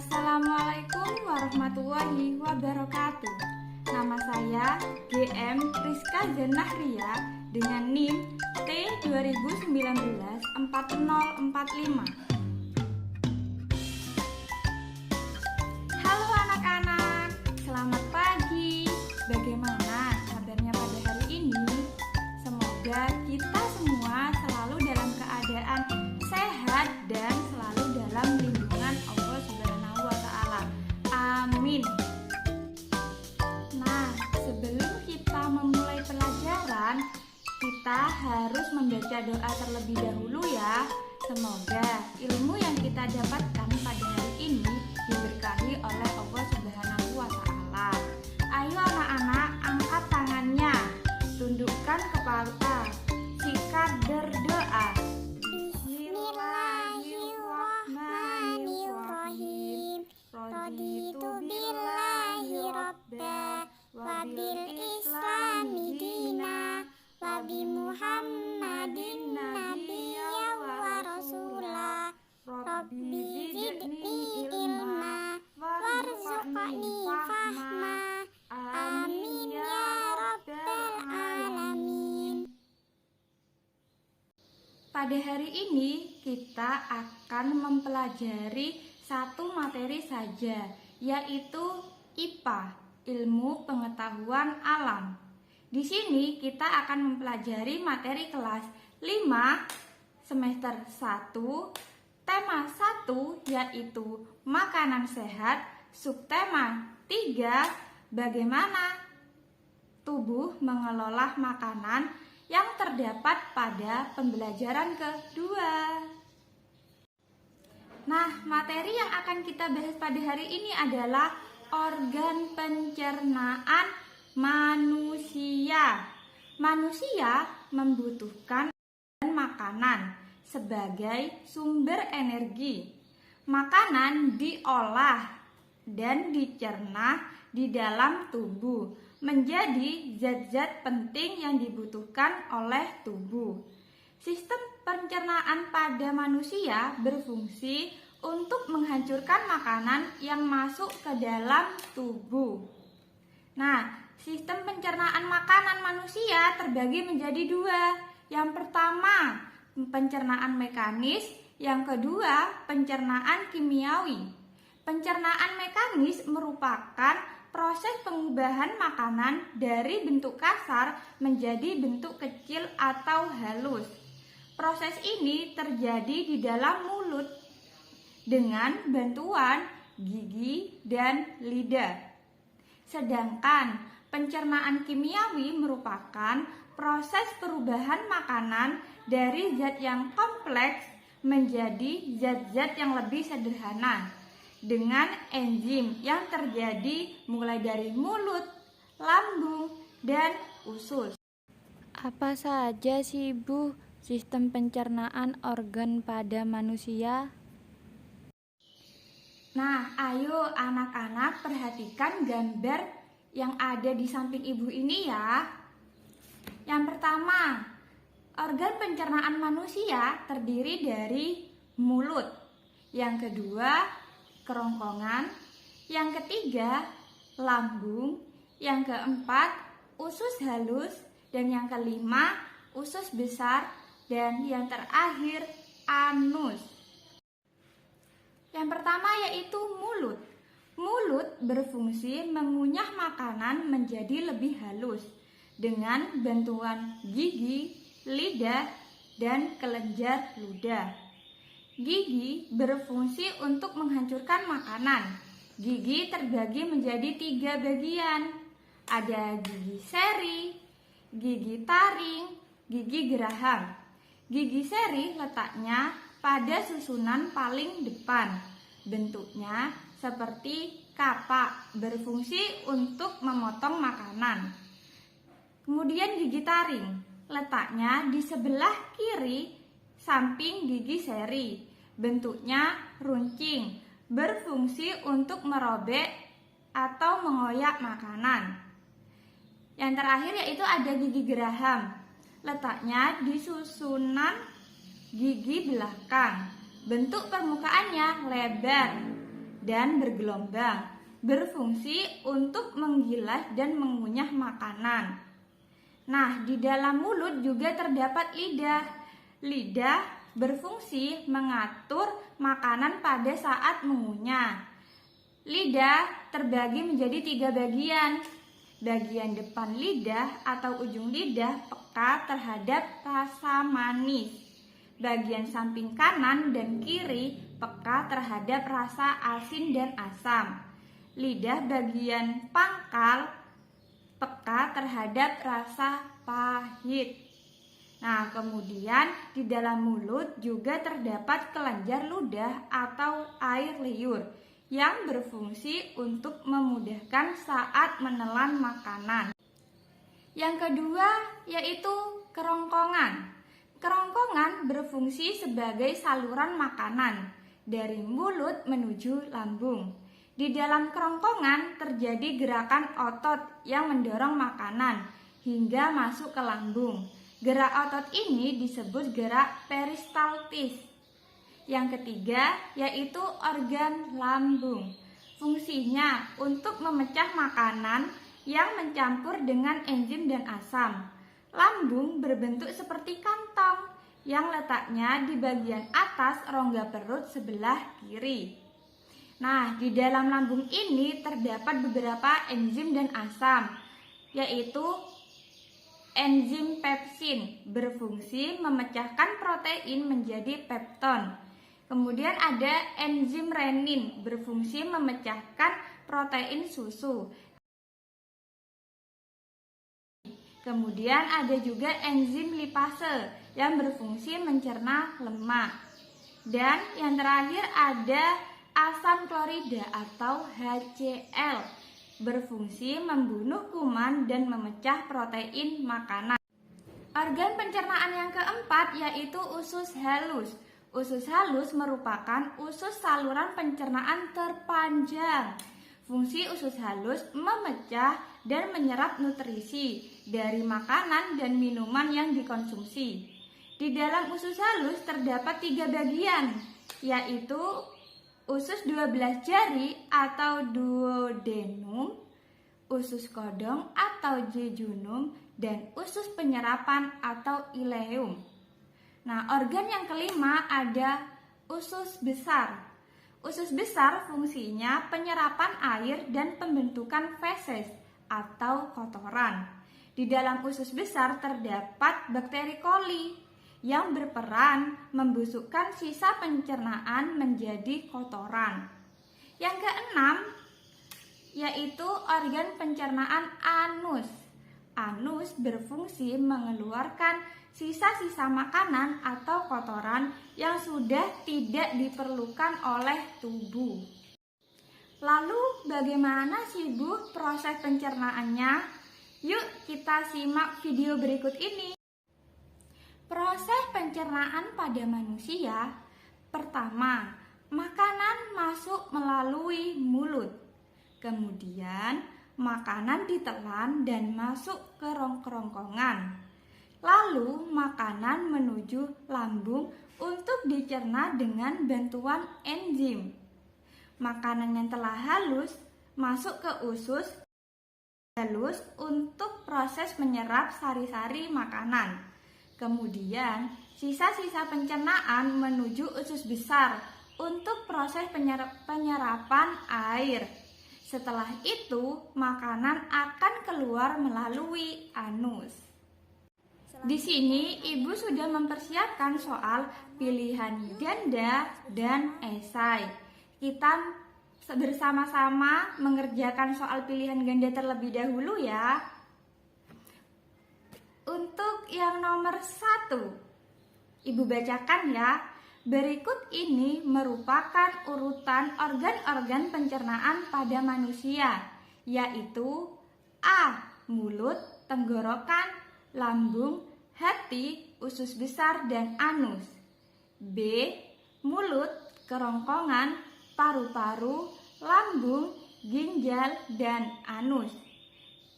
Assalamualaikum warahmatullahi wabarakatuh. Nama saya GM Rizka Zanahria dengan NIM T2019-4045. Halo anak-anak, selamat pagi. Bagaimana kabarnya pada hari ini? Semoga kita semua selalu dalam keadaan sehat dan selalu dalam lindungan Allah Subhanahu wa Ta'ala. Amin. Nah, sebelum kita memulai pelajaran, kita harus membaca doa terlebih dahulu ya. Semoga ilmu yang kita dapatkan pada hari ini diberkahi oleh Allah Subhanahu wa Ta'ala. Ayo anak-anak, angkat tangannya, tundukkan kepala, sikat berdoa. Bismillahirrahmanirrahim. Raditu billahi rabba wa bil islami dina wa bi Muhammadin nabiyya wa rasula. Rabbi zidni ilma warzuqni fahma. Amin ya rabbal alamin. Pada hari ini kita akan mempelajari satu materi saja, yaitu IPA, Ilmu Pengetahuan Alam. Di sini kita akan mempelajari materi kelas 5 semester 1, tema 1 yaitu makanan sehat, subtema 3 bagaimana tubuh mengelola makanan yang terdapat pada pembelajaran kedua. Nah, materi yang akan kita bahas pada hari ini adalah organ pencernaan manusia. Manusia membutuhkan makanan sebagai sumber energi. Makanan diolah dan dicerna di dalam tubuh menjadi zat-zat penting yang dibutuhkan oleh tubuh. Sistem pencernaan pada manusia berfungsi untuk menghancurkan makanan yang masuk ke dalam tubuh. Nah, sistem pencernaan makanan manusia terbagi menjadi dua. Yang pertama, pencernaan mekanis, yang kedua, pencernaan kimiawi. Pencernaan mekanis merupakan proses pengubahan makanan dari bentuk kasar menjadi bentuk kecil atau halus. Proses ini terjadi di dalam mulut dengan bantuan gigi dan lidah. Sedangkan pencernaan kimiawi merupakan proses perubahan makanan dari zat yang kompleks menjadi zat-zat yang lebih sederhana dengan enzim yang terjadi mulai dari mulut, lambung, dan usus. Apa saja sih Bu sistem pencernaan organ pada manusia? Nah, ayo anak-anak perhatikan gambar yang ada di samping ibu ini ya. Yang pertama, organ pencernaan manusia terdiri dari mulut. Yang kedua, kerongkongan. Yang ketiga, lambung. Yang keempat, usus halus. Dan yang kelima, usus besar. Dan yang terakhir, anus. Yang pertama yaitu mulut. Mulut berfungsi mengunyah makanan menjadi lebih halus dengan bantuan gigi, lidah, dan kelenjar ludah. Gigi berfungsi untuk menghancurkan makanan. Gigi terbagi menjadi 3 bagian. Ada gigi seri, gigi taring, gigi geraham. Gigi seri letaknya pada susunan paling depan. Bentuknya seperti kapak, berfungsi untuk memotong makanan. Kemudian gigi taring letaknya di sebelah kiri samping gigi seri. Bentuknya runcing, berfungsi untuk merobek atau mengoyak makanan. Yang terakhir yaitu ada gigi geraham. Letaknya di susunan gigi belakang. Bentuk permukaannya lebar dan bergelombang, berfungsi untuk menggilas dan mengunyah makanan. Nah, di dalam mulut juga terdapat lidah. Lidah berfungsi mengatur makanan pada saat mengunyah. Lidah terbagi menjadi 3 bagian. Bagian depan lidah atau ujung lidah peka terhadap rasa manis. Bagian samping kanan dan kiri peka terhadap rasa asin dan asam. Lidah bagian pangkal peka terhadap rasa pahit. Nah, kemudian di dalam mulut juga terdapat kelenjar ludah atau air liur yang berfungsi untuk memudahkan saat menelan makanan. Yang kedua yaitu kerongkongan. Kerongkongan berfungsi sebagai saluran makanan dari mulut menuju lambung. Di dalam kerongkongan terjadi gerakan otot yang mendorong makanan hingga masuk ke lambung. Gerak otot ini disebut gerak peristaltis. Yang ketiga yaitu organ lambung. Fungsinya untuk memecah makanan yang mencampur dengan enzim dan asam. Lambung berbentuk seperti kantong yang letaknya di bagian atas rongga perut sebelah kiri. Nah, di dalam lambung ini terdapat beberapa enzim dan asam, yaitu enzim pepsin berfungsi memecahkan protein menjadi pepton. Kemudian ada enzim renin berfungsi memecahkan protein susu. Kemudian ada juga enzim lipase yang berfungsi mencerna lemak. Dan yang terakhir ada asam klorida atau HCl berfungsi membunuh kuman dan memecah protein makanan. Organ pencernaan yang keempat yaitu usus halus. Usus halus merupakan usus saluran pencernaan terpanjang. Fungsi usus halus memecah dan menyerap nutrisi dari makanan dan minuman yang dikonsumsi. Di dalam usus halus terdapat 3 bagian, yaitu usus 12 jari atau duodenum, usus kodong atau jejunum, dan usus penyerapan atau ileum. Nah, organ yang kelima ada usus besar. Usus besar fungsinya penyerapan air dan pembentukan feses atau kotoran. Di dalam usus besar terdapat bakteri koli yang berperan membusukkan sisa pencernaan menjadi kotoran. Yang keenam yaitu organ pencernaan anus. Anus berfungsi mengeluarkan sisa-sisa makanan atau kotoran yang sudah tidak diperlukan oleh tubuh. Lalu bagaimana sih Bu proses pencernaannya? Yuk kita simak video berikut ini. Proses pencernaan pada manusia. Pertama, makanan masuk melalui mulut. Kemudian makanan ditelan dan masuk ke kerongkongan. Lalu makanan menuju lambung untuk dicerna dengan bantuan enzim. Makanan yang telah halus masuk ke usus halus untuk proses menyerap sari-sari makanan. Kemudian sisa-sisa pencernaan menuju usus besar untuk proses penyerapan air. Setelah itu makanan akan keluar melalui anus. Di sini Ibu sudah mempersiapkan soal pilihan ganda dan esai. Kita bersama-sama mengerjakan soal pilihan ganda terlebih dahulu ya. Untuk yang nomor 1, Ibu bacakan ya. Berikut ini merupakan urutan organ-organ pencernaan pada manusia, yaitu A. Mulut, tenggorokan, lambung, hati, usus besar, dan anus. B. Mulut, kerongkongan, paru-paru, lambung, ginjal, dan anus.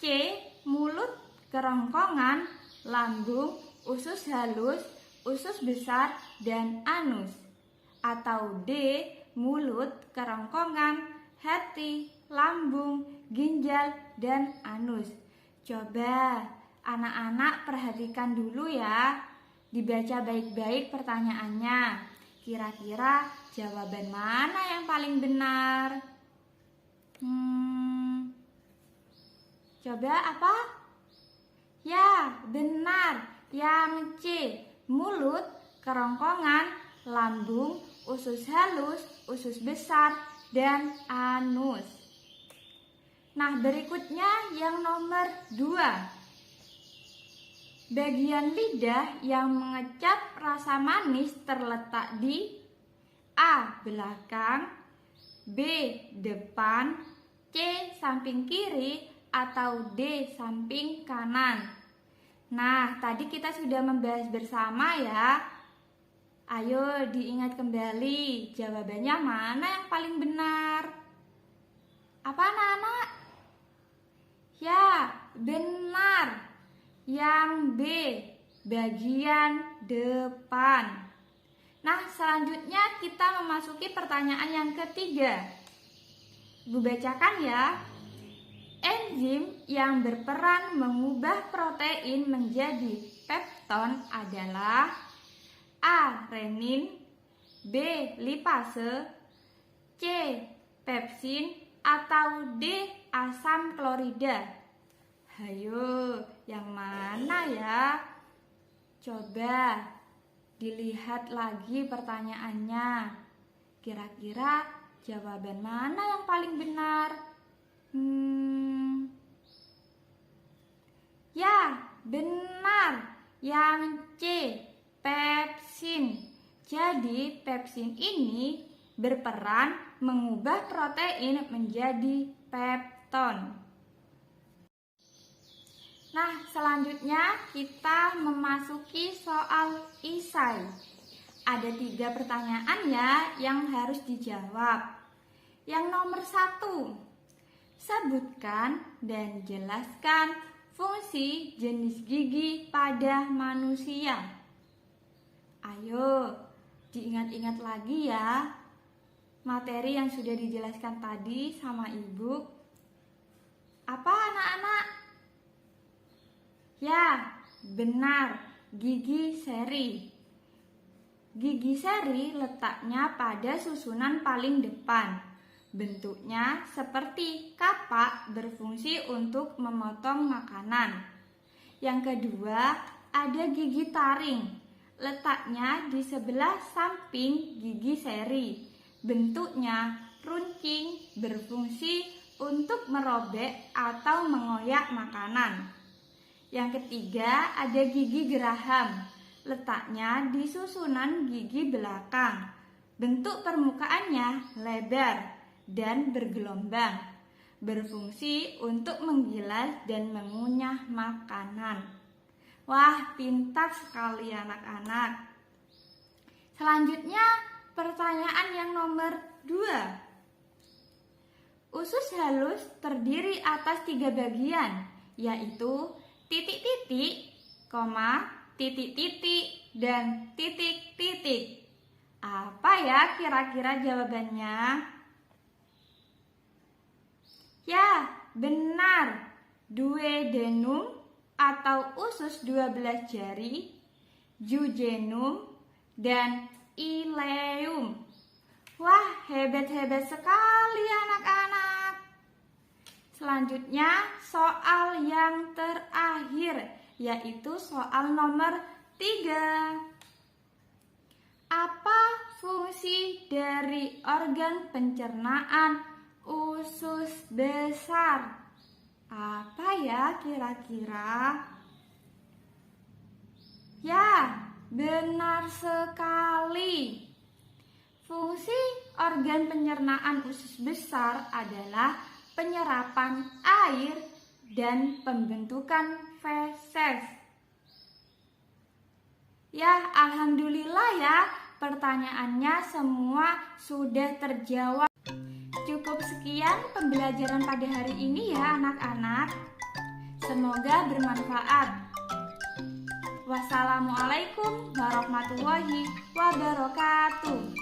C. Mulut, kerongkongan, lambung, usus halus, usus besar, dan anus. Atau D. mulut, kerongkongan, hati, lambung, ginjal, dan anus. Coba anak-anak perhatikan dulu ya. Dibaca baik-baik pertanyaannya. Kira-kira jawaban mana yang paling benar? Coba apa? Ya, benar. Yang C, mulut, kerongkongan, lambung, usus halus, usus besar, dan anus. Nah, berikutnya yang nomor 2. Bagian lidah yang mengecap rasa manis terletak di A. Belakang, B. Depan, C. Samping kiri, atau D. Samping kanan. Nah, tadi kita sudah membahas bersama ya. Ayo diingat kembali, jawabannya mana yang paling benar? Apa anak-anak? Ya, benar. Yang B, bagian depan. Nah, selanjutnya kita memasuki pertanyaan yang ketiga. Ibu bacakan ya. Enzim yang berperan mengubah protein menjadi pepton adalah A. Renin, B. lipase, C. pepsin, atau D. asam klorida. Hayo, yang mana ya? Coba dilihat lagi pertanyaannya. Kira-kira jawaban mana yang paling benar? Ya, benar. Yang C, pepsin. Jadi, pepsin ini berperan mengubah protein menjadi pepton. Nah, selanjutnya kita memasuki soal isai. Ada 3 pertanyaan ya yang harus dijawab. Yang nomor 1, sebutkan dan jelaskan fungsi jenis gigi pada manusia. Ayo, diingat-ingat lagi ya materi yang sudah dijelaskan tadi sama ibu. Apa anak-anak? Ya, benar, gigi seri. Gigi seri letaknya pada susunan paling depan. Bentuknya seperti kapak, berfungsi untuk memotong makanan. Yang kedua, ada gigi taring. Letaknya di sebelah samping gigi seri. Bentuknya runcing, berfungsi untuk merobek atau mengoyak makanan. Yang ketiga, ada gigi geraham. Letaknya di susunan gigi belakang. Bentuk permukaannya lebar dan bergelombang, berfungsi untuk menggilas dan mengunyah makanan. Wah, pintar sekali anak-anak. Selanjutnya pertanyaan yang nomor 2. Usus halus terdiri atas 3 bagian, yaitu titik-titik, koma, titik-titik, dan titik-titik. Apa ya kira-kira jawabannya? Ya, benar. Duodenum atau usus 12 jari, jejunum, dan ileum. Wah, hebat-hebat sekali anak-anak. Selanjutnya soal yang terakhir, yaitu soal nomor 3. Apa fungsi dari organ pencernaan usus besar? Apa ya kira-kira? Ya, benar sekali. Fungsi organ pencernaan usus besar adalah penyerapan air dan pembentukan feses. Ya, alhamdulillah ya, pertanyaannya semua sudah terjawab. Cukup sekian pembelajaran pada hari ini ya anak-anak. Semoga bermanfaat. Wassalamualaikum warahmatullahi wabarakatuh.